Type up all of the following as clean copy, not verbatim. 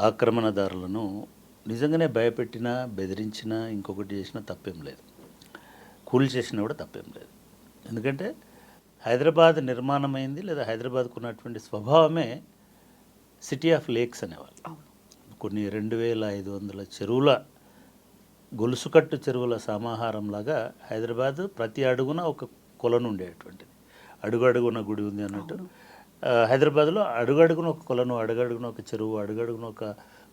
ఆక్రమణదారులను నిజంగానే భయపెట్టినా, బెదిరించినా, ఇంకొకటి చేసినా తప్పేం లేదు. కూల్చేసినా కూడా తప్పేం లేదు. ఎందుకంటే హైదరాబాద్ నిర్మాణమైంది లేదా హైదరాబాద్కు ఉన్నటువంటి స్వభావమే సిటీ ఆఫ్ లేక్స్ అనేవాళ్ళు. కొన్ని 2500 చెరువుల గొలుసుకట్టు చెరువుల సమాహారంలాగా హైదరాబాద్ ప్రతి అడుగున ఒక కొలను ఉండేటువంటిది. అడుగడుగున గుడి ఉంది అన్నట్టు హైదరాబాద్లో అడుగడుగున ఒక కొలను, అడుగడుగున ఒక చెరువు, అడుగడుగున ఒక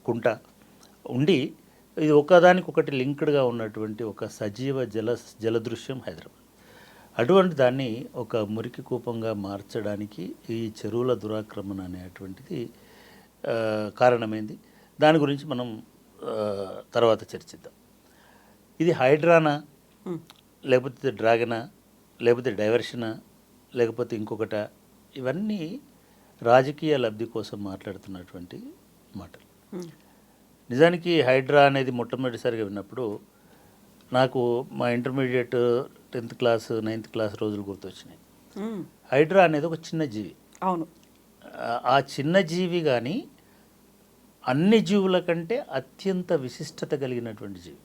కుంట ఉండి ఇది ఒకదానికొకటి లింక్డ్గా ఉన్నటువంటి ఒక సజీవ జలదృశ్యం హైదరాబాద్. అటువంటి దాన్ని ఒక మురికి కూపంగా మార్చడానికి ఈ చెరువుల దురాక్రమణ అనేటువంటిది కారణమైంది. దాని గురించి మనం తర్వాత చర్చిద్దాం. ఇది హైడ్రానా, లేకపోతే డ్రాగనా, లేకపోతే డైవర్షనా, లేకపోతే ఇంకొకట, ఇవన్నీ రాజకీయ లబ్ధి కోసం మాట్లాడుతున్నటువంటి మాటలు. నిజానికి హైడ్రా అనేది మొట్టమొదటిసారిగా విన్నప్పుడు నాకు మా intermediate 10th class 9th class రోజులు గుర్తొచ్చినాయి. హైడ్రా అనేది ఒక చిన్న జీవి. అవును. ఆ చిన్న జీవి కానీ అన్ని జీవుల కంటే అత్యంత విశిష్టత కలిగినటువంటి జీవి.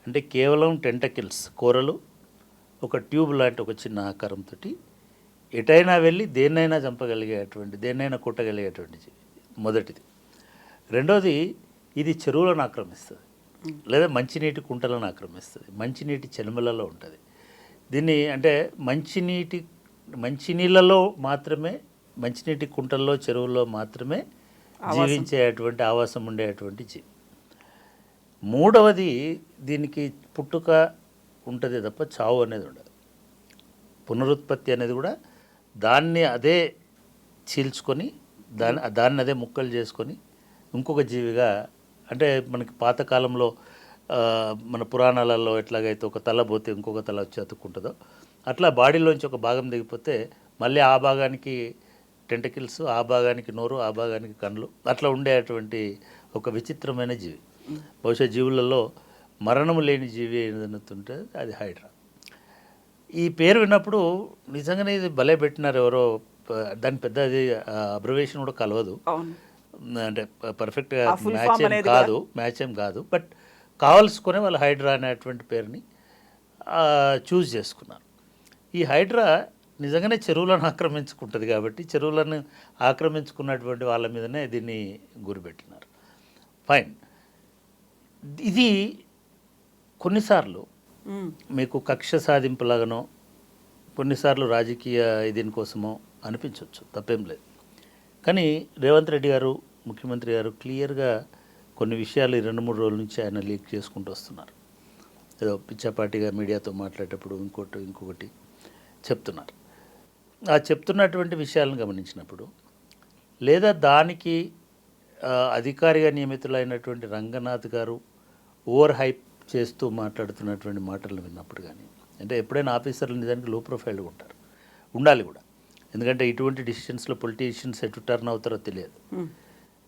అంటే కేవలం టెంటకిల్స్, కూరలు, ఒక ట్యూబ్ లాంటి ఒక చిన్న ఆకారంతో ఎటైనా వెళ్ళి దేన్నైనా చంపగలిగేటువంటి, దేన్నైనా కొట్టగలిగేటువంటి జీవి మొదటిది. రెండోది, ఇది చెరువులను ఆక్రమిస్తుంది లేదా మంచినీటి కుంటలను ఆక్రమిస్తుంది, మంచినీటి చెలుమలలో ఉంటుంది. దీన్ని అంటే మంచినీళ్ళలో మాత్రమే, మంచినీటి కుంటల్లో, చెరువుల్లో మాత్రమే జీవించేటువంటి ఆవాసం ఉండేటువంటి జీవి. మూడవది, దీనికి పుట్టుక ఉంటుంది తప్ప చావు అనేది ఉండదు. పునరుత్పత్తి అనేది కూడా దాన్ని అదే చీల్చుకొని దాన్ని అదే ముక్కలు చేసుకొని ఇంకొక జీవిగా, అంటే మనకి పాతకాలంలో మన పురాణాలలో ఎట్లాగైతే ఒక తల పోతే ఇంకొక తల వచ్చి అతుక్కుంటుందో అట్లా బాడీలోంచి ఒక భాగం దిగిపోతే మళ్ళీ ఆ భాగానికి టెంటకిల్స్, ఆ భాగానికి నోరు, ఆ భాగానికి కళ్ళు, అట్లా ఉండేటువంటి ఒక విచిత్రమైన జీవి. బహుశా జీవులలో మరణము లేని జీవి ఏదైతుంటే అది హైడ్రా. ఈ పేరు విన్నప్పుడు నిజంగానే ఇది భలే పెట్టినారు ఎవరో, దాని పెద్ద అది అబ్రివేషన్ కూడా కలవదు, అంటే పర్ఫెక్ట్గా మ్యాచ్ ఏం కాదు. బట్ కావాల్సుకునే వాళ్ళు హైడ్రా అనేటువంటి పేరుని చూస్ చేసుకున్నారు. ఈ హైడ్రా నిజంగానే చెరువులను ఆక్రమించుకుంటుంది కాబట్టి చెరువులను ఆక్రమించుకున్నటువంటి వాళ్ళ మీదనే దీన్ని గురిపెట్టినారు. ఫైన్. ఇది కొన్నిసార్లు మీకు కక్ష సాధింపులాగానో, కొన్నిసార్లు రాజకీయ దీనికోసమో అనిపించవచ్చు, తప్పేం లేదు. కానీ రేవంత్ రెడ్డి గారు, ముఖ్యమంత్రి గారు క్లియర్గా కొన్ని విషయాలు 2-3 రోజుల నుంచి ఆయన లీక్ చేసుకుంటూ వస్తున్నారు. ఏదో పిచ్చాపాటిగా మీడియాతో మాట్లాడేటప్పుడు ఇంకొకటి చెప్తున్నారు. ఆ చెప్తున్నటువంటి విషయాలను గమనించినప్పుడు, లేదా దానికి అధికారిగా నియమితులైనటువంటి రంగనాథ్ గారు ఓవర్ హైప్ చేస్తూ మాట్లాడుతున్నటువంటి మాటలను విన్నప్పుడు కానీ, అంటే ఎప్పుడైనా ఆఫీసర్లు నిజానికి లో ప్రొఫైల్గా ఉంటారు, ఉండాలి కూడా. ఎందుకంటే ఇటువంటి డిసిషన్స్లో పొలిటీషియన్స్ ఎటు టర్న్ అవుతారో తెలియదు.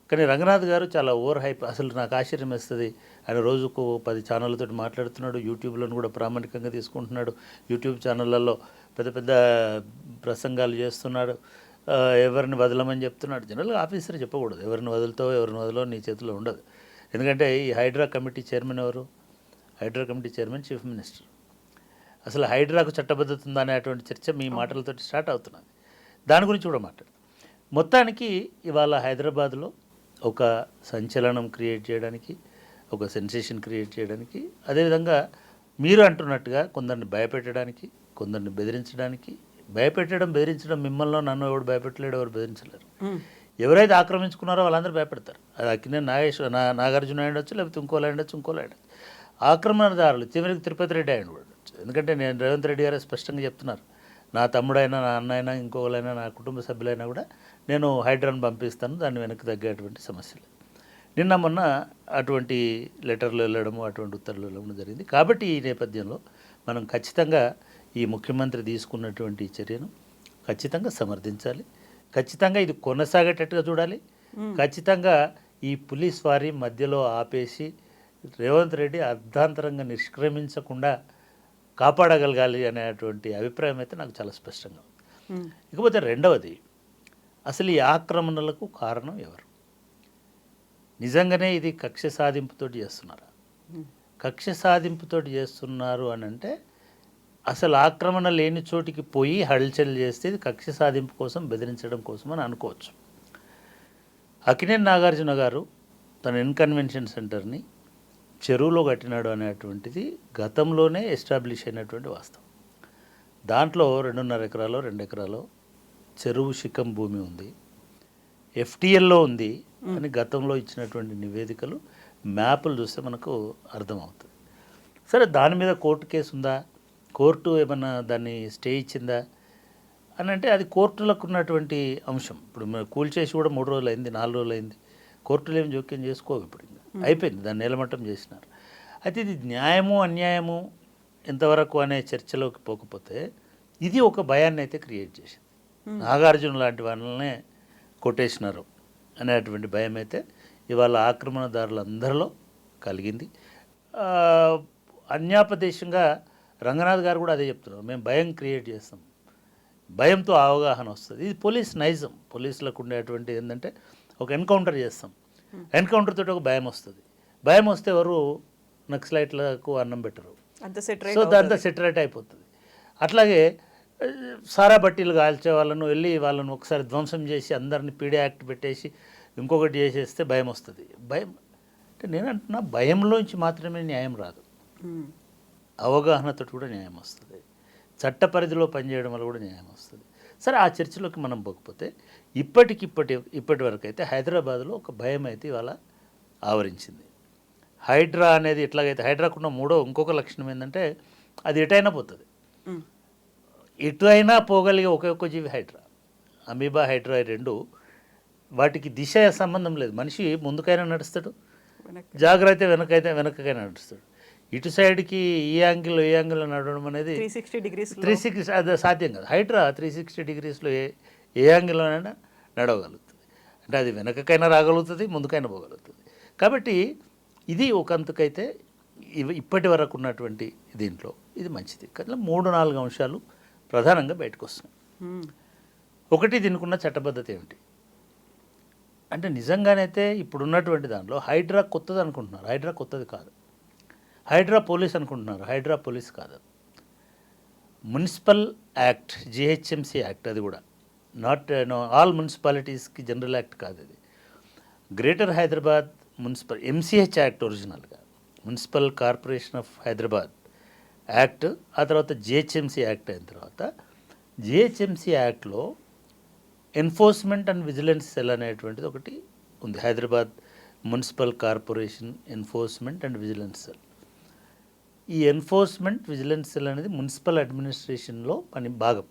కానీ రంగనాథ్ గారు చాలా ఓవర్ హైప్. అసలు నాకు ఆశ్చర్యం వేస్తుంది. ఆయన రోజుకు 10 ఛానళ్ళతో మాట్లాడుతున్నాడు, యూట్యూబ్లను కూడా ప్రామాణికంగా తీసుకుంటున్నాడు, యూట్యూబ్ ఛానళ్ళల్లో పెద్ద పెద్ద ప్రసంగాలు చేస్తున్నాడు, ఎవరిని వదలమని చెప్తున్నాడు. జనరల్గా ఆఫీసర్ చెప్పకూడదు, ఎవరిని వదులుతావో ఎవరిని వదలో నీ చేతిలో ఉండదు. ఎందుకంటే ఈ హైడ్రా కమిటీ చైర్మన్ ఎవరు? HYDRAA committee chairman chief minister. అసలు హైడ్రాకు చట్టబద్ధత ఉందా అనేటువంటి చర్చ మీ మాటలతో స్టార్ట్ అవుతున్నది. దాని గురించి కూడా మాట్లాడు. మొత్తానికి ఇవాళ హైదరాబాద్లో ఒక సంచలనం క్రియేట్ చేయడానికి, ఒక సెన్సేషన్ క్రియేట్ చేయడానికి, అదేవిధంగా మీరు అంటున్నట్టుగా కొందరిని భయపెట్టడానికి, కొందరిని బెదిరించడానికి. బెదిరించడం మిమ్మల్ని నన్ను ఎవడు భయపెట్టలేడు, ఎవరు బెదిరించలేరు. ఎవరైతే ఆక్రమించుకున్నారో వాళ్ళందరూ భయపెడతారు. అది అక్కినే నాగార్జున అయ్యొచ్చు, లేకపోతే ఇంకోలా అయ్యొచ్చు. ఆక్రమణదారులు చివరికి తిరుపతి రెడ్డి ఆయన కూడా ఉండొచ్చు. ఎందుకంటే నేను రేవంత్ రెడ్డి గారు స్పష్టంగా చెప్తున్నారు, నా తమ్ముడైనా, నా అన్నైనా, ఇంకోళ్ళైనా, నా కుటుంబ సభ్యులైనా కూడా నేను హైడ్రాను పంపిస్తాను, దాన్ని వెనక్కి తగ్గేటువంటి సమస్యలు. నిన్న మొన్న అటువంటి లెటర్లు వెళ్ళడము, అటువంటి ఉత్తర్వులు వెళ్ళడం జరిగింది. కాబట్టి ఈ నేపథ్యంలో మనం ఖచ్చితంగా ఈ ముఖ్యమంత్రి తీసుకున్నటువంటి చర్యను ఖచ్చితంగా సమర్థించాలి. ఖచ్చితంగా ఇది కొనసాగేటట్టుగా చూడాలి. ఖచ్చితంగా ఈ పులిస్ వారి మధ్యలో ఆపేసి రేవంత్ రెడ్డి అర్ధాంతరంగా నిష్క్రమించకుండా కాపాడగలగాలి అనేటువంటి అభిప్రాయం అయితే నాకు చాలా స్పష్టంగా ఉంది. ఇకపోతే రెండవది, అసలు ఈ ఆక్రమణలకు కారణం ఎవరు? నిజంగానే ఇది కక్ష సాధింపుతోటి చేస్తున్నారా? కక్ష సాధింపుతోటి చేస్తున్నారు అని అంటే అసలు ఆక్రమణ లేని చోటికి పోయి హల్చల్ చేస్తే ఇది కక్ష సాధింపు కోసం, బెదిరించడం కోసం అని అనుకోవచ్చు. అక్కినేని నాగార్జున గారు తన ఇన్కన్వెన్షన్ సెంటర్ని చెరువులో కట్టినాడు అనేటువంటిది గతంలోనే ఎస్టాబ్లిష్ అయినటువంటి వాస్తవం. దాంట్లో 2.5 ఎకరాలో 2 ఎకరాలో చెరువు శిఖం భూమి ఉంది, ఎఫ్టీఎల్లో ఉంది అని గతంలో ఇచ్చినటువంటి నివేదికలు, మ్యాపులు చూస్తే మనకు అర్థమవుతుంది. సరే, దాని మీద కోర్టు కేసు ఉందా, కోర్టు ఏమన్నా దాన్ని స్టే ఇచ్చిందా అని అంటే అది కోర్టులకు ఉన్నటువంటి అంశం. ఇప్పుడు కూల్చేసి కూడా 3 రోజులు అయింది, 4 రోజులు అయింది, కోర్టులు ఏమి జోక్యం చేసుకోవు. ఇప్పుడు ఇంకా అయిపోయింది, దాన్ని నేలమట్టం చేసినారు. అయితే ఇది న్యాయము అన్యాయము ఎంతవరకు అనే చర్చలోకి పోకపోతే ఇది ఒక భయాన్ని అయితే క్రియేట్ చేసింది. నాగార్జున లాంటి వాళ్ళనే కొట్టేసినారు అనేటువంటి భయం అయితే ఇవాళ ఆక్రమణదారులందరిలో కలిగింది. అన్యాపదేశంగా రంగనాథ్ గారు కూడా అదే చెప్తున్నారు, మేము భయం క్రియేట్ చేస్తాం, భయంతో అవగాహన వస్తుంది. ఇది పోలీస్ నైజం. పోలీసులకు ఉండేటువంటి ఏంటంటే ఒక ఎన్కౌంటర్ చేస్తాం, ఎన్కౌంటర్ తోటి ఒక భయం వస్తుంది. భయం వస్తే ఎవరు నక్సలైట్లకు అన్నం పెట్టరు, సో దాంతో సెటరేట్ అయిపోతుంది. అట్లాగే సారా బట్టీలు కాల్చే వాళ్ళను వెళ్ళి వాళ్ళను ఒకసారి ధ్వంసం చేసి అందరిని పీడే యాక్ట్ పెట్టేసి ఇంకొకటి చేసేస్తే భయం వస్తుంది. భయం అంటే నేను అంటున్నా, భయంలోంచి మాత్రమే న్యాయం రాదు, అవగాహనతో కూడా న్యాయం వస్తుంది, చట్ట పరిధిలో పనిచేయడం వల్ల కూడా న్యాయం వస్తుంది. సరే, ఆ చర్చలోకి మనం పోకపోతే ఇప్పటి వరకు అయితే హైదరాబాద్లో ఒక భయం అయితే ఇవాళ ఆవరించింది. హైడ్రా అనేది ఎట్లాగైతే హైడ్రాకున్న ఇంకొక లక్షణం ఏంటంటే అది ఎటైనా పోతుంది, ఎటు అయినా పోగలిగే ఒకే జీవి హైడ్రా. అమీబా, హైడ్రా రెండు వాటికి దిశ సంబంధం లేదు. మనిషి ముందుకైనా నడుస్తాడు, జాగ్రత్త వెనకకైనా నడుస్తాడు. ఇటు సైడ్కి ఈ యాంగిల్లో నడవడం అనేది 360 అది సాధ్యం కాదు. హైడ్రా 360 డిగ్రీస్లో ఏ యాంగిల్లోనైనా నడవగలుగుతుంది. అంటే అది వెనకకైనా రాగలుగుతుంది, ముందుకైనా పోగలుగుతుంది. కాబట్టి ఇది ఒకంతకైతే ఇప్పటి వరకు ఉన్నటువంటి దీంట్లో ఇది మంచిది. కానీ 3-4 అంశాలు ప్రధానంగా బయటకు వస్తున్నాయి. ఒకటి, దీనికున్న చట్టబద్ధత ఏమిటి అంటే నిజంగానైతే ఇప్పుడున్నటువంటి దాంట్లో హైడ్రా కొత్తది అనుకుంటున్నారు. హైడ్రా కొత్తది కాదు. హైడ్రా పోలీస్ అనుకుంటున్నారు. హైడ్రా పోలీస్ కాదు. మున్సిపల్ యాక్ట్, జిహెచ్ఎంసీ యాక్ట్, అది కూడా నాట్ ఆల్ మున్సిపాలిటీస్కి జనరల్ యాక్ట్ కాదు. ఇది greater Hyderabad municipal MCH act ఒరిజినల్గా, municipal corporation of Hyderabad act. ఆ తర్వాత జిహెచ్ఎంసీ యాక్ట్ అయిన తర్వాత జిహెచ్ఎంసీ యాక్ట్లో ఎన్ఫోర్స్మెంట్ అండ్ విజిలెన్స్ సెల్ అనేటువంటిది ఒకటి ఉంది. Hyderabad municipal corporation enforcement and vigilance cell. ఈ ఎన్ఫోర్స్మెంట్ విజిలెన్స్ సెల్ అనేది మున్సిపల్ అడ్మినిస్ట్రేషన్లో భాగం.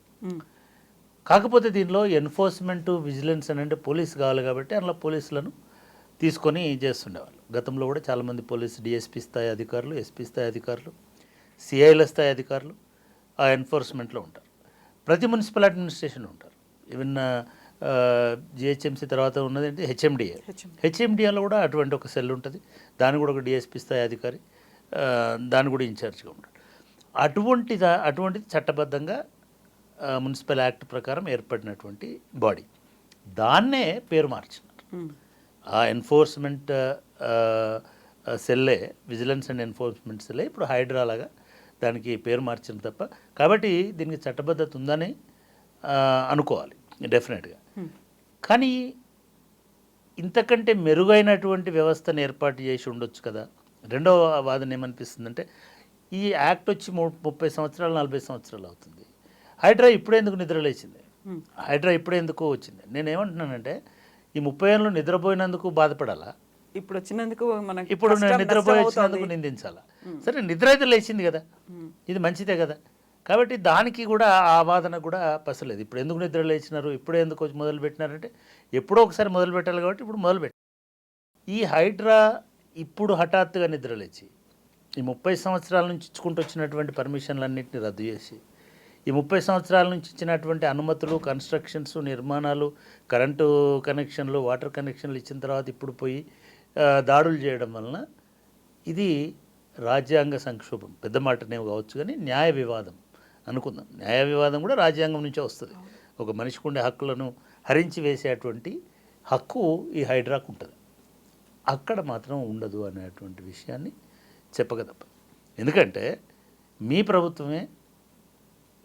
కాకపోతే దీనిలో ఎన్ఫోర్స్మెంట్ విజిలెన్స్ అని అంటే పోలీస్ కావాలి కాబట్టి అందులో పోలీసులను తీసుకొని చేస్తుండేవాళ్ళు. గతంలో కూడా చాలామంది పోలీసు డిఎస్పీ స్థాయి అధికారులు, ఎస్పీ స్థాయి అధికారులు, సిఐల స్థాయి అధికారులు ఆ ఎన్ఫోర్స్మెంట్లో ఉంటారు. ప్రతి మున్సిపల్ అడ్మినిస్ట్రేషన్ ఉంటారు. ఈవెన్ జిహెచ్ఎంసీ తర్వాత ఉన్నది ఏంటి హెచ్ఎండిఏ. హెచ్ఎండిఏలో కూడా అటువంటి ఒక సెల్ ఉంటుంది. దాని కూడా ఒక డిఎస్పీ స్థాయి అధికారి, దాని కూడా ఇన్ఛార్జ్గా ఉంటాడు. అటువంటిది చట్టబద్ధంగా మున్సిపల్ యాక్ట్ ప్రకారం ఏర్పడినటువంటి బాడీ. దాన్నే పేరు మార్చినారు. ఆ ఎన్ఫోర్స్మెంట్ సెల్లే, విజిలెన్స్ అండ్ ఎన్ఫోర్స్మెంట్ సెల్లే ఇప్పుడు హైడ్రా లాగా దానికి పేరు మార్చిన తప్ప. కాబట్టి దీనికి చట్టబద్ధత ఉందని అనుకోవాలి డెఫినెట్గా. కానీ ఇంతకంటే మెరుగైనటువంటి వ్యవస్థను ఏర్పాటు చేసి ఉండొచ్చు కదా. రెండవ వాదన ఏమనిపిస్తుందంటే ఈ యాక్ట్ వచ్చి 30 సంవత్సరాలు 40 సంవత్సరాలు అవుతుంది. హైడ్రా ఇప్పుడెందుకు నిద్రలేచింది, హైడ్రా ఇప్పుడెందుకు వచ్చింది? నేనేమంటున్నానంటే ఈ 30 ఏళ్ళు నిద్రపోయినందుకు బాధపడాలా, ఇప్పుడు వచ్చినందుకు ఇప్పుడు నిద్రపోయినందుకు నిందించాలా? సరే, నిద్ర అయితే లేచింది కదా, ఇది మంచిదే కదా. కాబట్టి దానికి కూడా ఆ వాదన కూడా పసలేదు. ఇప్పుడు ఎందుకు నిద్ర లేచినారు, ఇప్పుడు ఎందుకు మొదలు పెట్టినారంటే ఎప్పుడో ఒకసారి మొదలు పెట్టాలి కాబట్టి ఇప్పుడు మొదలుపెట్టారు. ఈ హైడ్రా ఇప్పుడు హఠాత్తుగా నిద్ర లేచి ఈ 30 సంవత్సరాల నుంచి ఇచ్చుకుంటూ వచ్చినటువంటి పర్మిషన్లన్నింటినీ రద్దు చేసి ఈ 30 సంవత్సరాల నుంచి ఇచ్చినటువంటి అనుమతులు, కన్స్ట్రక్షన్స్, నిర్మాణాలు, కరెంటు కనెక్షన్లు, వాటర్ కనెక్షన్లు ఇచ్చిన తర్వాత ఇప్పుడు పోయి దాడులు చేయడం వలన ఇది రాజ్యాంగ సంక్షోభం. పెద్ద మాటనే కావచ్చు కానీ న్యాయ వివాదం అనుకుందాం. న్యాయ వివాదం కూడా రాజ్యాంగం నుంచే వస్తుంది. ఒక మనిషికి ఉండే హక్కులను హరించి వేసేటువంటి హక్కు ఈ హైడ్రాకు ఉంటుంది. అక్కడ మాత్రం ఉండదు అనేటువంటి విషయాన్ని చెప్పగదప్ప. ఎందుకంటే మీ ప్రభుత్వమే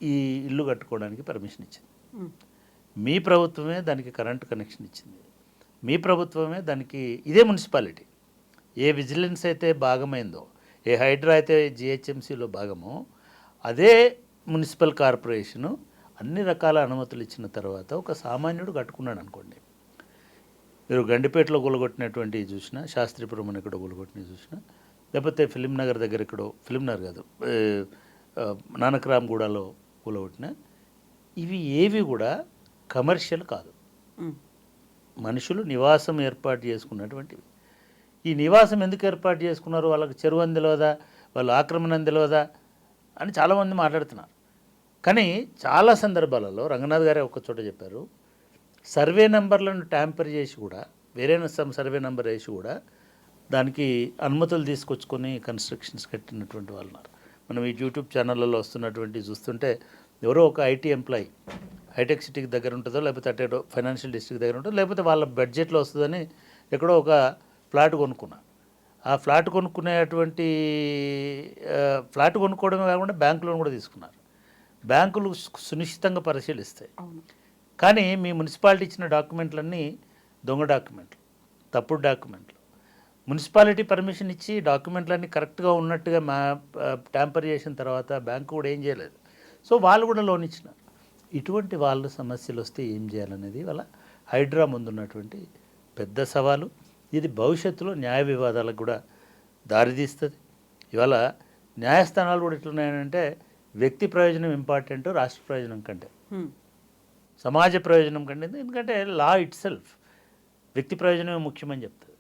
ఈ ఇల్లు కట్టుకోవడానికి పర్మిషన్ ఇచ్చింది, మీ ప్రభుత్వమే దానికి కరెంటు కనెక్షన్ ఇచ్చింది, మీ ప్రభుత్వమే దానికి, ఇదే మున్సిపాలిటీ ఏ విజిలెన్స్ అయితే భాగమైందో, ఏ హైడ్రా అయితే జిహెచ్ఎంసీలో భాగమో, అదే మున్సిపల్ కార్పొరేషను అన్ని రకాల అనుమతులు ఇచ్చిన తర్వాత ఒక సామాన్యుడు కట్టుకున్నాడు అనుకోండి. మీరు గండిపేటలో కూలగొట్టినటువంటి చూసినా, శాస్త్రీపురం అని ఎక్కడో కూలగొట్టినవి చూసినా, లేకపోతే ఫిలిం నగర్ దగ్గర ఎక్కడో, ఫిలిం నగర్ కాదు, నానక్రామ్గూడలో కూలగొట్టిన, ఇవి ఏవి కూడా కమర్షియల్ కాదు, మనుషులు నివాసం ఏర్పాటు చేసుకున్నటువంటివి. ఈ నివాసం ఎందుకు ఏర్పాటు చేసుకున్నారు, వాళ్ళకి చెరువు అని తెలియదా, వాళ్ళు ఆక్రమణ అని తెలియదా అని చాలామంది మాట్లాడుతున్నారు. కానీ చాలా సందర్భాలలో రంగనాథ్ గారే ఒక చోట చెప్పారు, సర్వే నెంబర్లను ట్యాంపర్ చేసి కూడా, వేరే సర్వే నెంబర్ వేసి కూడా దానికి అనుమతులు తీసుకొచ్చుకొని కన్స్ట్రక్షన్స్ కట్టినటువంటి వాళ్ళు ఉన్నారు. మనం ఈ యూట్యూబ్ ఛానళ్ళలో వస్తున్నటువంటి చూస్తుంటే ఎవరో ఒక ఐటీ ఎంప్లాయీ హైటెక్ సిటీకి దగ్గర ఉంటుందో, లేకపోతే అటే ఫైనాన్షియల్ డిస్ట్రిక్ట్ దగ్గర ఉంటుందో, లేకపోతే వాళ్ళ బడ్జెట్లో వస్తుందని ఎక్కడో ఒక ఫ్లాట్ కొనుక్కున్నా. ఆ ఫ్లాట్ కొనుక్కునేటువంటి ఫ్లాట్ కొనుక్కోవడమే కాకుండా బ్యాంకు లోన్ కూడా తీసుకున్నారు. బ్యాంకులు సునిశ్చితంగా పరిశీలిస్తాయి. కానీ మీ మున్సిపాలిటీ ఇచ్చిన డాక్యుమెంట్లన్నీ దొంగ డాక్యుమెంట్లు, తప్పుడు డాక్యుమెంట్లు. మున్సిపాలిటీ పర్మిషన్ ఇచ్చి డాక్యుమెంట్లన్నీ కరెక్ట్గా ఉన్నట్టుగా ట్యాంపర్ చేసిన తర్వాత బ్యాంకు కూడా ఏం చేయలేదు. సో వాళ్ళు కూడా లోన్ ఇచ్చినారు. ఇటువంటి వాళ్ళ సమస్యలు వస్తే ఏం చేయాలనేది వాళ్ళ హైడ్రా ముందున్నటువంటి పెద్ద సవాలు. ఇది భవిష్యత్తులో న్యాయ వివాదాలకు కూడా దారితీస్తుంది. ఇవాళ న్యాయస్థానాలు కూడా ఎట్లున్నాయంటే వ్యక్తి ప్రయోజనం ఇంపార్టెంట్ రాష్ట్ర ప్రయోజనం కంటే, సమాజ ప్రయోజనం కంటే. ఎందుకంటే లా ఇట్ సెల్ఫ్ వ్యక్తి ప్రయోజనమే ముఖ్యమని చెప్తుంది,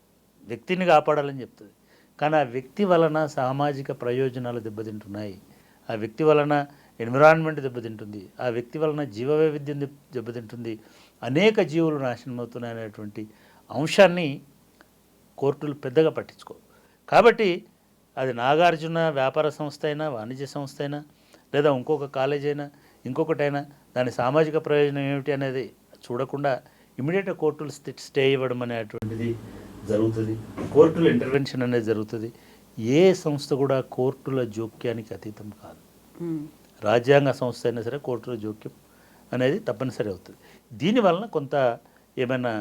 వ్యక్తిని కాపాడాలని చెప్తుంది. కానీ ఆ వ్యక్తి వలన సామాజిక ప్రయోజనాలు దెబ్బతింటున్నాయి, ఆ వ్యక్తి వలన ఎన్విరాన్మెంట్ దెబ్బతింటుంది, ఆ వ్యక్తి వలన జీవ వైవిధ్యం దెబ్బతింటుంది, అనేక జీవులు నాశనం అవుతున్నాయి అనేటువంటి అంశాన్ని కోర్టులు పెద్దగా పట్టించుకో. కాబట్టి అది నాగార్జున వ్యాపార సంస్థ అయినా, వాణిజ్య సంస్థ అయినా, లేదా ఇంకొక కాలేజ్ అయినా, ఇంకొకటైనా, దాని సామాజిక ప్రయోజనం ఏమిటి అనేది చూడకుండా ఇమీడియట్గా కోర్టులు స్టే ఇవ్వడం అనేటువంటిది జరుగుతుంది. కోర్టుల ఇంటర్వెన్షన్ అనేది జరుగుతుంది. ఏ సంస్థ కూడా కోర్టుల జోక్యానికి అతీతం కాదు. రాజ్యాంగ సంస్థ అయినా సరే కోర్టుల జోక్యం అనేది తప్పనిసరి అవుతుంది. దీనివలన కొంత ఏమైనా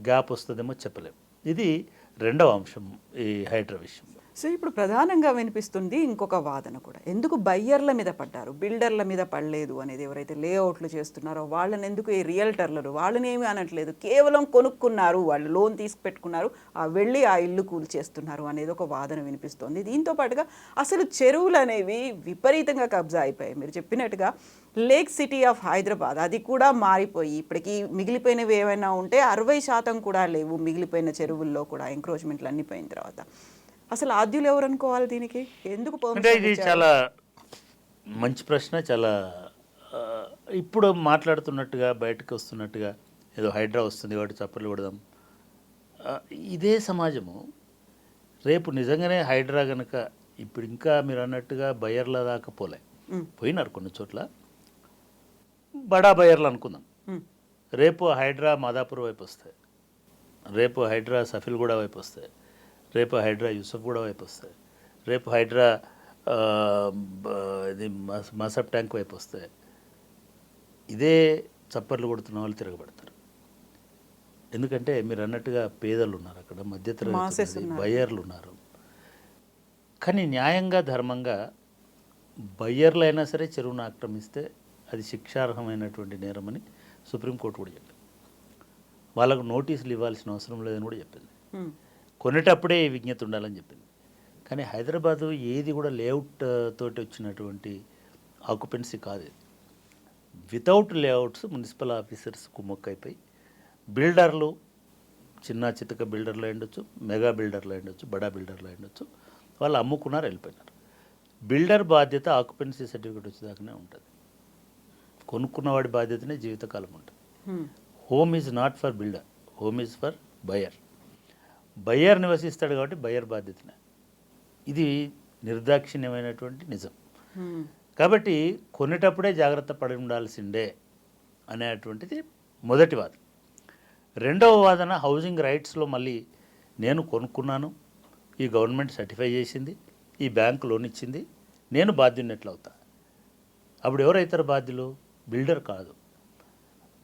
గ్యాప్ వస్తుందేమో చెప్పలేము. ఇది రెండవ అంశం ఈ హైడ్రా విషయం. సో ఇప్పుడు ప్రధానంగా వినిపిస్తుంది ఇంకొక వాదన కూడా, ఎందుకు బయ్యర్ల మీద పడ్డారు, బిల్డర్ల మీద పడలేదు అనేది. ఎవరైతే లేఅవుట్లు చేస్తున్నారో వాళ్ళని ఎందుకు, ఈ రియల్టర్లు వాళ్ళని ఏమీ అనట్లేదు, కేవలం కొనుక్కున్నారు, వాళ్ళు లోన్ తీసుకు పెట్టుకున్నారు, వెళ్ళి ఆ ఇల్లు కూల్ చేస్తున్నారు అనేది ఒక వాదన వినిపిస్తుంది. దీంతో పాటుగా అసలు చెరువులు అనేవి విపరీతంగా కబ్జా అయిపోయాయి. మీరు చెప్పినట్టుగా లేక్ సిటీ ఆఫ్ హైదరాబాద్ అది కూడా మారిపోయి ఇప్పటికీ మిగిలిపోయినవి ఏమైనా ఉంటే 60% కూడా లేవు మిగిలిపోయిన చెరువుల్లో కూడా, ఎంక్రోచ్మెంట్లు అన్నీ పోయిన తర్వాత. అసలు ఆద్యులు ఎవరు అనుకోవాలి దీనికి, ఎందుకు? అంటే ఇది చాలా మంచి ప్రశ్న. చాలా ఇప్పుడు మాట్లాడుతున్నట్టుగా బయటకు వస్తున్నట్టుగా ఏదో హైడ్రా వస్తుంది కాబట్టి చప్పట్లు కొడదాం, ఇదే సమాజము రేపు నిజంగానే హైడ్రా కనుక ఇప్పుడు ఇంకా మీరు అన్నట్టుగా బయర్ల దాకా పోయినారు కొన్ని చోట్ల, బడా బయర్లు అనుకుందాం. రేపు హైడ్రా మాదాపూర్ వైపు వస్తాయి, రేపు హైడ్రా సఫిల్గూడ వైపు వస్తాయి, రేపు హైడ్రా యూసఫ్గూడ వైపు వస్తాయి, రేపు హైడ్రా ఇది మసబ్ ట్యాంక్ వైపు వస్తాయి. ఇదే చప్పర్లు కొడుతున్న వాళ్ళు తిరగబడతారు. ఎందుకంటే మీరు అన్నట్టుగా పేదలు ఉన్నారు అక్కడ, మధ్యతరగతి బయ్యర్లు ఉన్నారు. కానీ న్యాయంగా ధర్మంగా బయ్యర్లు అయినా సరే చెరువును ఆక్రమిస్తే అది శిక్షార్హమైనటువంటి నేరమని సుప్రీంకోర్టు కూడా చెప్పింది. వాళ్ళకు నోటీసులు ఇవ్వాల్సిన అవసరం లేదని కూడా చెప్పింది. కొనేటప్పుడే విజ్ఞత ఉండాలని చెప్పింది. కానీ హైదరాబాదు ఏది కూడా లేఅవుట్ తోటి వచ్చినటువంటి ఆక్యుపెన్సీ కాదు ఇది. వితౌట్ లేఅవుట్స్ మున్సిపల్ ఆఫీసర్స్ కుమ్మక్కైపోయి బిల్డర్లు, చిన్న చితక బిల్డర్లు ఉండొచ్చు, మెగా బిల్డర్లు ఉండొచ్చు, బడా బిల్డర్లు ఉండొచ్చు, వాళ్ళు అమ్ముకున్నారు, వెళ్ళిపోయినారు. బిల్డర్ బాధ్యత ఆక్యుపెన్సీ సర్టిఫికేట్ వచ్చేదాకానే ఉంటుంది. కొనుక్కున్నవాడి బాధ్యతనే జీవితకాలం ఉంటుంది. Home is not for builder, home is for buyer. Buyer నివసిస్తాడు కాబట్టి బయ్యర్ బాధ్యతనే. ఇది నిర్దాక్షిణ్యమైనటువంటి నిజం. కాబట్టి కొనేటప్పుడే జాగ్రత్త పడి ఉండాల్సిందే అనేటువంటిది మొదటి వాదన. రెండవ వాదన హౌసింగ్ రైట్స్లో మళ్ళీ నేను కొనుక్కున్నాను, ఈ గవర్నమెంట్ సర్టిఫై చేసింది, ఈ బ్యాంకు లోన్ ఇచ్చింది, నేను బాధ్యున్నట్లు అవుతా. అప్పుడు ఎవరైతారు బాధ్యులు? బిల్డర్ కాదు,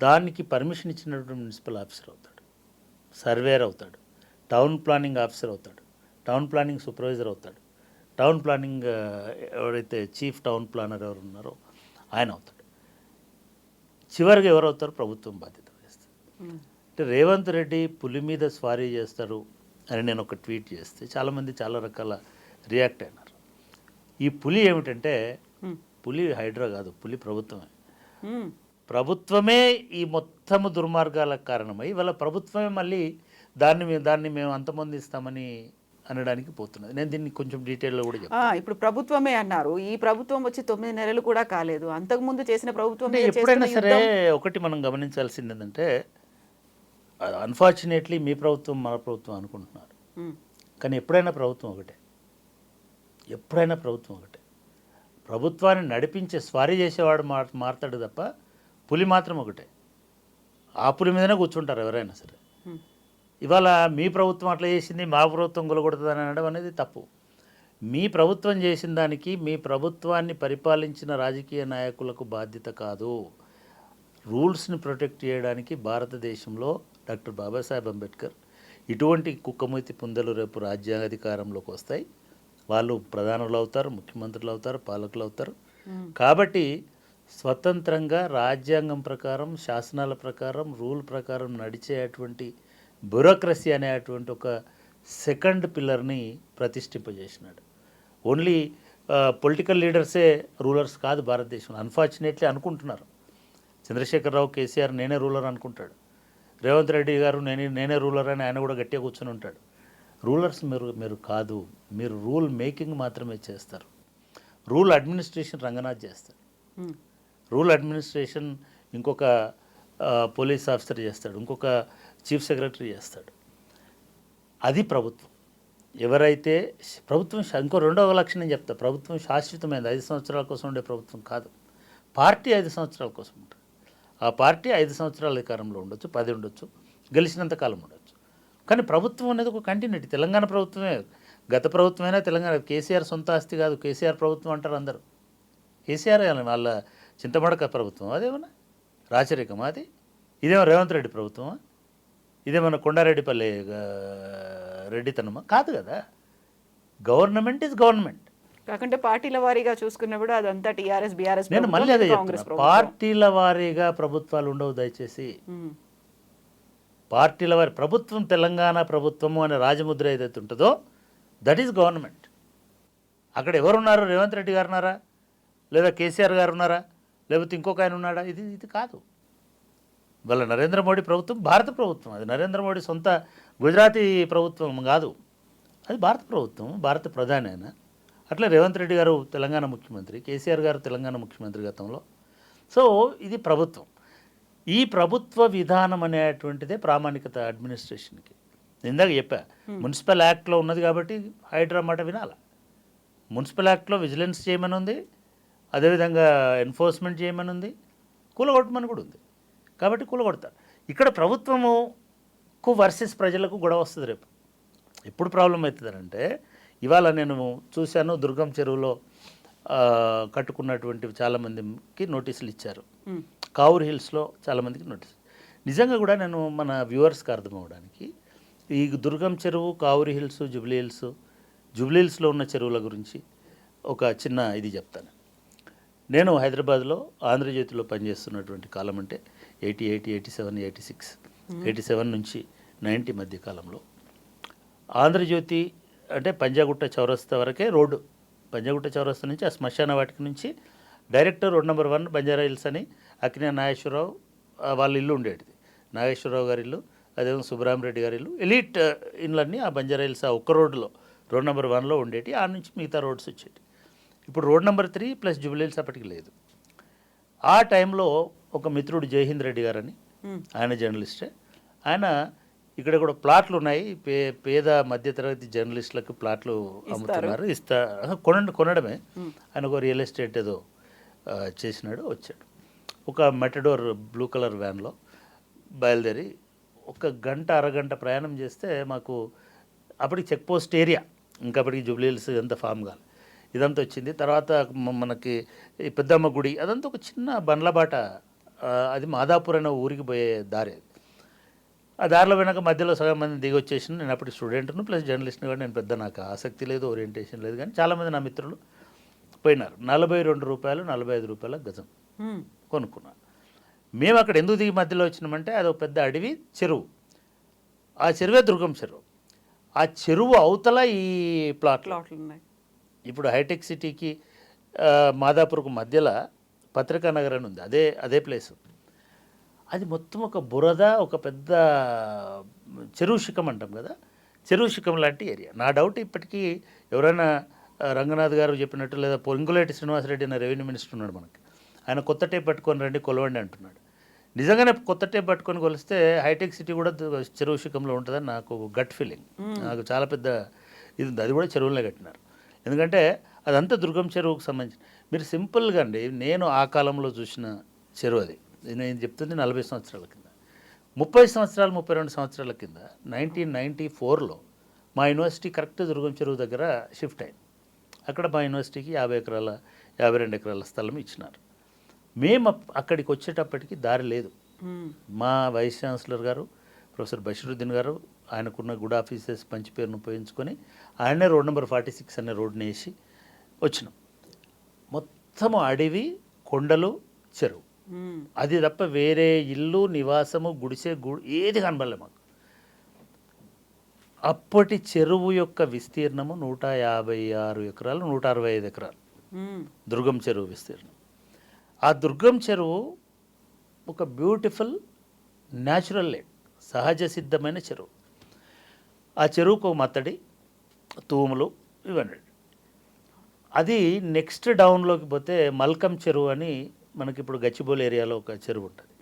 దానికి పర్మిషన్ ఇచ్చినటువంటి మున్సిపల్ ఆఫీసర్ అవుతాడు, సర్వేయర్ అవుతాడు, టౌన్ ప్లానింగ్ ఆఫీసర్ అవుతాడు, టౌన్ ప్లానింగ్ సూపర్వైజర్ అవుతాడు, టౌన్ ప్లానింగ్ ఎవరైతే చీఫ్ టౌన్ ప్లానర్ ఎవరు ఉన్నారో ఆయన అవుతాడు. చివరిగా ఎవరు అవుతారు? ప్రభుత్వం బాధ్యత వహిస్తుంది. అంటే రేవంత్ రెడ్డి పులి మీద స్వారీ చేస్తారు అని నేను ఒక ట్వీట్ చేస్తే చాలామంది చాలా రకాల రియాక్ట్ అయినారు. ఈ పులి ఏమిటంటే పులి హైడ్రా కాదు, పులి ప్రభుత్వమే. ప్రభుత్వమే ఈ మొత్తము దుర్మార్గాలకు కారణమై ఇవాళ ప్రభుత్వమే మళ్ళీ దాన్ని మేము అంతమొందిస్తామని అనడానికి పోతున్నది. నేను దీన్ని కొంచెం డీటెయిల్లో కూడా చెప్తాను. ఇప్పుడు ప్రభుత్వమే అన్నారు. ఈ ప్రభుత్వం వచ్చి 9 నెలలు కూడా కాలేదు. అంతకుముందు చేసిన ప్రభుత్వం అంటే మీద ఎప్పుడైనా చేస్తున్న సరే యుద్ధం- ఒకటి మనం గమనించాల్సింది ఏంటంటే అన్ఫార్చునేట్లీ మీ ప్రభుత్వం మన ప్రభుత్వం అనుకుంటున్నారు, ఉమ్, కానీ ఎప్పుడైనా ప్రభుత్వం ఒకటే, ఎప్పుడైనా ప్రభుత్వం ఒకటే. ప్రభుత్వాన్ని నడిపించే స్వారీ చేసేవాడు మారతాడు తప్ప పులి మాత్రం ఒకటే. ఆ పులి మీదనే కూర్చుంటారు ఎవరైనా సరే. ఉమ్, ఇవాళ మీ ప్రభుత్వం అట్లా చేసింది, మా ప్రభుత్వం గొలగొడుతుందని అనడం అనేది తప్పు. మీ ప్రభుత్వం చేసిన దానికి మీ ప్రభుత్వాన్ని పరిపాలించిన రాజకీయ నాయకులకు బాధ్యత కాదు. రూల్స్ని ప్రొటెక్ట్ చేయడానికి భారతదేశంలో డాక్టర్ బాబాసాహెబ్ అంబేద్కర్ ఇటువంటి కుక్కమూతి పుందలు రేపు రాజ్యాంగాధికారంలోకి వస్తాయి, వాళ్ళు ప్రధానులు అవుతారు, ముఖ్యమంత్రులు అవుతారు, పాలకులు అవుతారు. కాబట్టి స్వతంత్రంగా రాజ్యాంగం ప్రకారం, శాసనాల ప్రకారం, రూల్ ప్రకారం నడిచేటువంటి బ్యూరోక్రసీ అనేటువంటి ఒక సెకండ్ పిల్లర్ని ప్రతిష్ఠింపజేసినాడు. ఓన్లీ పొలిటికల్ లీడర్సే రూలర్స్ కాదు భారతదేశంలో. అన్ఫార్చునేట్లీ అనుకుంటున్నారు. చంద్రశేఖరరావు, కేసీఆర్ నేనే రూలర్ అనుకుంటాడు. రేవంత్ రెడ్డి గారు నేనే రూలర్ అని ఆయన కూడా గట్టిగా కూర్చొని ఉంటాడు. రూలర్స్ మీరు కాదు, మీరు రూల్ మేకింగ్ మాత్రమే చేస్తారు. రూల్ అడ్మినిస్ట్రేషన్ రంగనాథ్ చేస్తాడు, ఉమ్, రూల్ అడ్మినిస్ట్రేషన్ ఇంకొక పోలీస్ ఆఫీసర్ చేస్తాడు, ఇంకొక చీఫ్ సెక్రటరీ చేస్తాడు. అది ప్రభుత్వం. ఎవరైతే ప్రభుత్వం ఇంకో రెండవ లక్షణం నేను చెప్తా, ప్రభుత్వం శాశ్వతమైనది, 5 సంవత్సరాల కోసం ఉండే ప్రభుత్వం కాదు. పార్టీ 5 సంవత్సరాల కోసం ఉంటుంది. ఆ పార్టీ 5 సంవత్సరాల అధికారంలో ఉండొచ్చు, 10 ఉండొచ్చు, గెలిచినంత కాలం ఉండొచ్చు. కానీ ప్రభుత్వం అనేది ఒక కంటిన్యూటీ. తెలంగాణ ప్రభుత్వమే, గత ప్రభుత్వమైనా తెలంగాణ, కేసీఆర్ సొంత ఆస్తి కాదు, కేసీఆర్ ప్రభుత్వం అంటారు అందరూ. కేసీఆర్ వాళ్ళ చింతమడక ప్రభుత్వం అదేమన్నా రాచరికమా? అది ఇదేమో రేవంత్ రెడ్డి ప్రభుత్వమా? ఇదేమన్నా కొండారెడ్డిపల్లి రెడ్డితనమా? కాదు కదా. Government is government. కాకుంటే పార్టీల వారీగా చూసుకున్నప్పుడు అదంతా టీఆర్ఎస్ బీఆర్ఎస్ నేను మళ్ళీ అదే కాంగ్రెస్ చెప్తున్నా, పార్టీల వారీగా ప్రభుత్వాలు ఉండవు దయచేసి. పార్టీల వారి ప్రభుత్వం, తెలంగాణ ప్రభుత్వము అనే రాజముద్ర ఏదైతే ఉంటుందో దట్ ఈజ్ గవర్నమెంట్. అక్కడ ఎవరున్నారు? రేవంత్ రెడ్డి గారు ఉన్నారా, లేదా కేసీఆర్ గారు ఉన్నారా, లేకపోతే ఇంకొక ఆయన ఉన్నాడా? ఇది కాదు. వాళ్ళ నరేంద్ర మోడీ ప్రభుత్వం భారత ప్రభుత్వం. అది నరేంద్ర మోడీ సొంత గుజరాతీ ప్రభుత్వం కాదు, అది భారత ప్రభుత్వం, భారత ప్రధాని ఆయన. అట్లా రేవంత్ రెడ్డి గారు తెలంగాణ ముఖ్యమంత్రి, కేసీఆర్ గారు తెలంగాణ ముఖ్యమంత్రి గతంలో. సో ఇది ప్రభుత్వం. ఈ ప్రభుత్వ విధానం అనేటువంటిదే ప్రామాణికత అడ్మినిస్ట్రేషన్కి. ఇందాక చెప్పా, మున్సిపల్ యాక్ట్లో ఉన్నది కాబట్టి హైడ్రా మాట వినాలా. మున్సిపల్ యాక్ట్లో విజిలెన్స్ చేయమని ఉంది, అదేవిధంగా ఎన్ఫోర్స్మెంట్ చేయమని ఉంది, కూలగొట్టమని కూడా ఉంది. కాబట్టి కూలగొడతారు. ఇక్కడ ప్రభుత్వముకు వర్సెస్ ప్రజలకు గొడవ వస్తుంది రేపు. ఎప్పుడు ప్రాబ్లం అవుతుందంటే, ఇవాళ నేను చూశాను దుర్గం చెరువులో కట్టుకున్నటువంటి చాలామందికి నోటీసులు ఇచ్చారు, కావూర్ హిల్స్లో చాలామందికి నోటీస్. నిజంగా కూడా నేను మన వ్యూవర్స్కి అర్థం అవ్వడానికి ఈ దుర్గం చెరువు, కావూర్ హిల్స్, జూబ్లీహిల్స్లో ఉన్న చెరువుల గురించి ఒక చిన్న ఇది చెప్తాను. నేను హైదరాబాద్లో ఆంధ్రజ్యోతిలో పనిచేస్తున్నటువంటి కాలం అంటే 88, 87, 86, 87 నుంచి 90 మధ్య కాలంలో ఆంధ్రజ్యోతి అంటే పంజాగుట్ట చౌరస్తా వరకే రోడ్డు. పంజాగుట్ట చౌరస్తా నుంచి ఆ శ్మశాన వాటిక నుంచి direct road number 1 Banjara hills అని అక్కినే నాగేశ్వరరావు వాళ్ళ ఇల్లు ఉండేది. నాగేశ్వరరావు గారి ఇల్లు, అదేవిధంగా సుబ్బరామరెడ్డి గారి ఇల్లు, ఎలీట్ ఇళ్ళన్నీ ఆ బంజారా హిల్స్ ఆ ఒక్క రోడ్లో రోడ్ నెంబర్ 1లో ఉండేటి. ఆ నుంచి మిగతా రోడ్స్ వచ్చేటి. ఇప్పుడు road number 3 plus Jubilee hills అప్పటికి లేదు. ఆ టైంలో ఒక మిత్రుడు జయహింద్ రెడ్డి గారని, ఆయన జర్నలిస్టే, ఆయన ఇక్కడ కూడా ప్లాట్లు ఉన్నాయి, పేద మధ్యతరగతి జర్నలిస్టులకు ప్లాట్లు అమ్ముతున్నారు, కొనడమే. ఆయన ఒక రియల్ ఎస్టేట్ ఏదో చేసినాడు, వచ్చాడు. ఒక మెటడోర్ బ్లూ కలర్ వ్యాన్లో బయలుదేరి 1 గంట అరగంట ప్రయాణం చేస్తే మాకు అప్పటికి చెక్ పోస్ట్ ఏరియా, ఇంకా అప్పటికి జూబ్లీహిల్స్ ఇదంతా ఫామ్ కాదు, ఇదంతా వచ్చింది. తర్వాత మనకి ఈ పెద్దమ్మ గుడి అదంతా ఒక చిన్న బండ్లబాట, అది మాదాపూర్ అనే ఊరికి పోయే దారి. ఆ దారిలో వెనక మధ్యలో సగం మంది దిగి వచ్చేసిన. నేను అప్పుడు స్టూడెంట్ను ప్లస్ జర్నలిస్ట్ని కూడా, నేను పెద్ద నాకు ఆసక్తి లేదు, ఓరియంటేషన్ లేదు, కానీ చాలామంది నా మిత్రులు పోయినారు. 42 రూపాయలు 45 రూపాయల గజం కొనుక్కున్నాను. మేము అక్కడ ఎందుకు దిగి మధ్యలో వచ్చినామంటే అది ఒక పెద్ద అడవి, చెరువు. ఆ చెరువే దుర్గం చెరువు. ఆ చెరువు అవతల ఈ ప్లాట్లు ఉన్నాయి. ఇప్పుడు హైటెక్ సిటీకి మాదాపూర్కు మధ్యలో పత్రికా నగర్ అని ఉంది, అదే ప్లేసు. అది మొత్తం ఒక బురద, ఒక పెద్ద చెరువు శిఖం అంటాం కదా, చెరువు శిఖం లాంటి ఏరియా. నా డౌట్ ఇప్పటికీ ఎవరైనా రంగనాథ్ గారు చెప్పినట్టు, లేదా పొంగులేటి శ్రీనివాసరెడ్డి అనే రెవెన్యూ మినిస్టర్ ఉన్నాడు మనకి, ఆయన కొత్త టేప్ పట్టుకొని రండి కొలవండి అంటున్నాడు. నిజంగానే కొత్త టేప్ పట్టుకొని కొలిస్తే హైటెక్ సిటీ కూడా చెరువు శిఖంలో ఉంటుందని నాకు గట్ ఫీలింగ్. నాకు చాలా పెద్ద ఇది ఉంది. అది కూడా చెరువులనే కట్టినారు, ఎందుకంటే అదంతా దుర్గం చెరువుకు సంబంధించి. మీరు సింపుల్గా అండి, నేను ఆ కాలంలో చూసిన చెరువు అది. నేను చెప్తుంది 40 సంవత్సరాల కింద, 30 సంవత్సరాలు 32 సంవత్సరాల కింద 1994లో మా యూనివర్సిటీ కరెక్ట్ దుర్గం చెరువు దగ్గర షిఫ్ట్ అయింది. అక్కడ మా యూనివర్సిటీకి 50 ఎకరాల 52 ఎకరాల స్థలం ఇచ్చినారు. మేము అక్కడికి వచ్చేటప్పటికి దారి లేదు. మా వైస్ ఛాన్సలర్ గారు ప్రొఫెసర్ బషీరుద్దీన్ గారు ఆయనకున్న గుడ్ ఆఫీసెస్ మంచి పేరును ఉపయోగించుకొని ఆయనే రోడ్ నెంబర్ 46 అనే రోడ్ని వేసి వచ్చినాం. మొత్తము అడవి, కొండలు, చెరువు, అది తప్ప వేరే ఇల్లు, నివాసము, గుడిసె ఏది కనబడలే మాకు. అప్పటి చెరువు యొక్క విస్తీర్ణము 156 ఎకరాలు 165 ఎకరాలు దుర్గం చెరువు విస్తీర్ణం. ఆ దుర్గం చెరువు ఒక బ్యూటిఫుల్ న్యాచురల్ లేక్, సహజ సిద్ధమైన చెరువు. ఆ చెరువుకు మత్తడి, తూములు ఇవన్నీ. అది నెక్స్ట్ డౌన్లోకి పోతే మల్కం చెరువు అని మనకి ఇప్పుడు గచ్చిబౌలి ఏరియాలో ఒక చెరువు ఉంటుంది.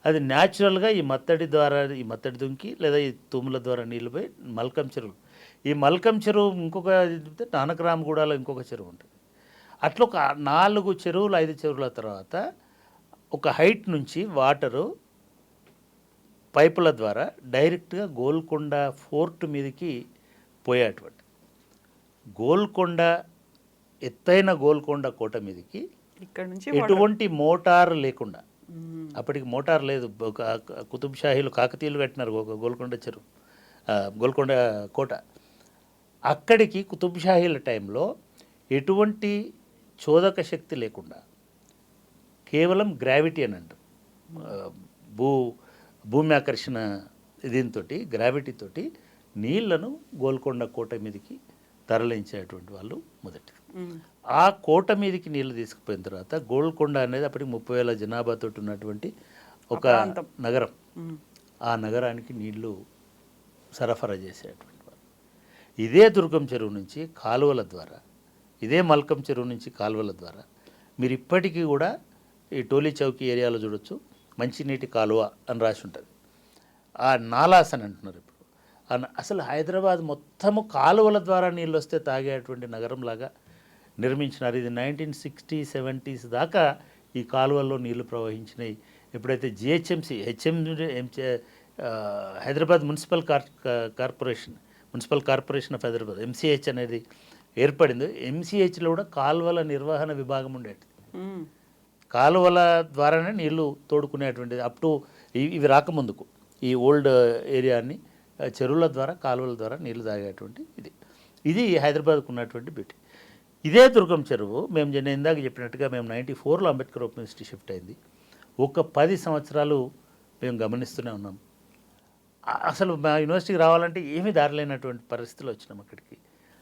అది న్యాచురల్గా ఈ మత్తడి ద్వారా, ఈ మత్తడి దుంకి లేదా ఈ తూముల ద్వారా నీళ్ళు పోయి మల్కం చెరువు. ఈ మల్కం చెరువు ఇంకొక నానకరామగూడలో ఇంకొక చెరువు ఉంటుంది. అట్లా ఒక 4 చెరువులు 5 చెరువుల తర్వాత ఒక హైట్ నుంచి వాటరు పైపుల ద్వారా డైరెక్ట్గా గోల్కొండ ఫోర్ట్ మీదకి పోయేటువంటి, గోల్కొండ ఎత్తైన గోల్కొండ కోట మీదకి ఇక్కడ నుంచి ఎటువంటి మోటార్ లేకుండా, అప్పటికి మోటార్ లేదు, కుతుబ్ షాహీలు కాకతీయులు కట్టినారు గోల్కొండ చెరువు, గోల్కొండ కోట. అక్కడికి కుతుబ్ షాహీల టైంలో ఎటువంటి చోదక శక్తి లేకుండా కేవలం గ్రావిటీ అని అంటాం, భూమి ఆకర్షణ దీంతో గ్రావిటీతోటి నీళ్లను గోల్కొండ కోట మీదకి తరలించేటువంటి వాళ్ళు మొదటి. ఆ కోట మీదకి నీళ్లు తీసుకుపోయిన తర్వాత గోల్కొండ అనేది అప్పటికి 30,000 జనాభాతో ఉన్నటువంటి ఒక నగరం. ఆ నగరానికి నీళ్లు సరఫరా చేసేటువంటి వాళ్ళు. ఇదే దుర్గం చెరువు నుంచి కాలువల ద్వారా, ఇదే మల్కం చెరువు నుంచి కాలువల ద్వారా మీరు ఇప్పటికీ కూడా ఈ టోలీ చౌకీ ఏరియాలో చూడొచ్చు, మంచినీటి కాలువ అని రాసి ఉంటుంది. ఆ నాలాస్ అని అంటున్నారు ఇప్పుడు. అసలు హైదరాబాద్ మొత్తము కాలువల ద్వారా నీళ్ళు వస్తే తాగేటువంటి నగరంలాగా నిర్మించినారు. ఇది 1960s 70s దాకా ఈ కాలువల్లో నీళ్లు ప్రవహించినాయి. ఎప్పుడైతే GHMC Hyderabad municipal corporation of Hyderabad MCH అనేది ఏర్పడింది. MCHలో కూడా కాలువల నిర్వహణ విభాగం ఉండేది. కాలువల ద్వారానే నీళ్లు తోడుకునేటువంటిది. అప్ టు ఇవి రాకముందుకు ఈ ఓల్డ్ ఏరియాని చెరువుల ద్వారా, కాలువల ద్వారా నీళ్లు తాగేటువంటి ఇది హైదరాబాద్కు ఉన్నటువంటి బ్యూటీ. ఇదే దుర్గం చెరువు నేను ఇందాక చెప్పినట్టుగా మేము 94లో అంబేద్కర్ ఓపెన్ యూనివర్సిటీ షిఫ్ట్ అయింది. ఒక 10 సంవత్సరాలు మేము గమనిస్తూనే ఉన్నాం. అసలు మా యూనివర్సిటీకి రావాలంటే ఏమీ దారిలేనటువంటి పరిస్థితులు వచ్చినాం అక్కడికి.